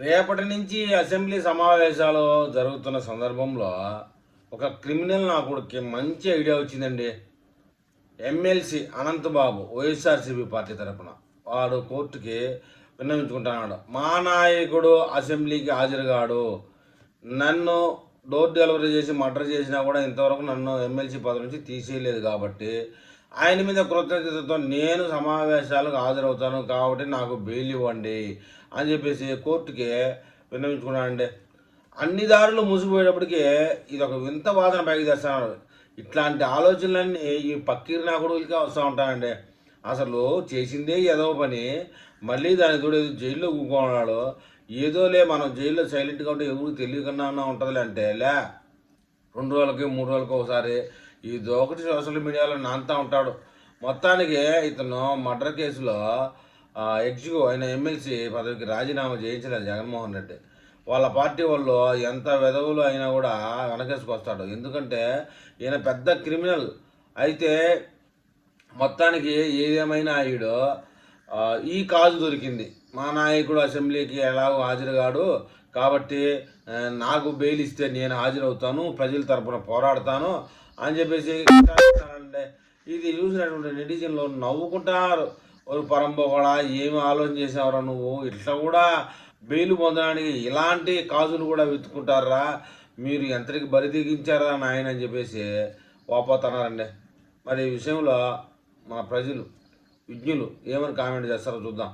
రేపటి నుంచి అసెంబ్లీ సమావేశాలు జరుగుతున్న సందర్భంలో ఒక క్రిమినల్ నాకు మంచి ఐడియా వచ్చిందండి. ఎమ్మెల్సీ అనంతబాబు వైఎస్ఆర్సీపీ పార్టీ తరఫున వాడు కోర్టుకి విన్నవించుకుంటున్నాడు. మా నాయకుడు అసెంబ్లీకి హాజరుగాడు, నన్ను డోర్ డెలివరీ చేసి మర్డర్ చేసినా కూడా ఇంతవరకు నన్ను ఎమ్మెల్సీ పదవి నుంచి తీసేయలేదు కాబట్టి ఆయన మీద కృతజ్ఞతతో నేను సమావేశాలకు హాజరవుతాను కాబట్టి నాకు బెయిల్ ఇవ్వండి అని చెప్పేసి కోర్టుకి విన్నవించుకున్నానండి. అన్ని దారులు మూసిపోయేటప్పటికీ ఇది ఒక వింత వాదన పైకి తెస్తున్నాడు. ఇట్లాంటి ఆలోచనలన్నీ ఈ పక్కీరు నా కొడుకులకే వస్తూ ఉంటాయండి. అసలు చేసిందే ఏదో పని, మళ్ళీ దాని తోడు జైల్లో కూకున్నాడు. ఏదోలే మనం జైల్లో సైలెంట్గా ఉంటే ఎవరికి తెలియకుండా ఉంటుందిలే అంటే లే, 2 రోజులకి 3 రోజులకి ఒకసారి ఇది ఒకటి సోషల్ మీడియాలో నాంతా ఉంటాడు. మొత్తానికి ఇతను మర్డర్ కేసులో అయిన ఎమ్మెల్సీ పదవికి రాజీనామా చేయించలేదు జగన్మోహన్ రెడ్డి. వాళ్ళ పార్టీ వాళ్ళు ఎంత వెధవులు అయినా కూడా వెనకేసుకొస్తాడు. ఎందుకంటే ఈయన పెద్ద క్రిమినల్. అయితే మొత్తానికి ఏదేమైనా ఈడు ఈ కాజు దొరికింది. మా నాయకుడు అసెంబ్లీకి ఎలాగో హాజరుగాడు కాబట్టి నాకు బెయిల్ ఇస్తే నేను హాజరవుతాను, ప్రజల తరపున పోరాడతాను అని చెప్పేసి ఇది చూసినటువంటి నెటిజన్లు నవ్వుకుంటారు. ఒక పరంబోగడా ఏమి ఆలోచన చేసావురా నువ్వు, ఇట్లా కూడా బెయిల్ పొందడానికి ఇలాంటి కాజులు కూడా వెతుక్కుంటారా, మీరు ఎంతటికి బరి తెగించారా నాయన అని చెప్పేసి వాపోతున్నారండి. మరి ఈ విషయంలో మన ప్రజలు విజ్ఞులు ఏమని కామెంట్ చేస్తారో చూద్దాం.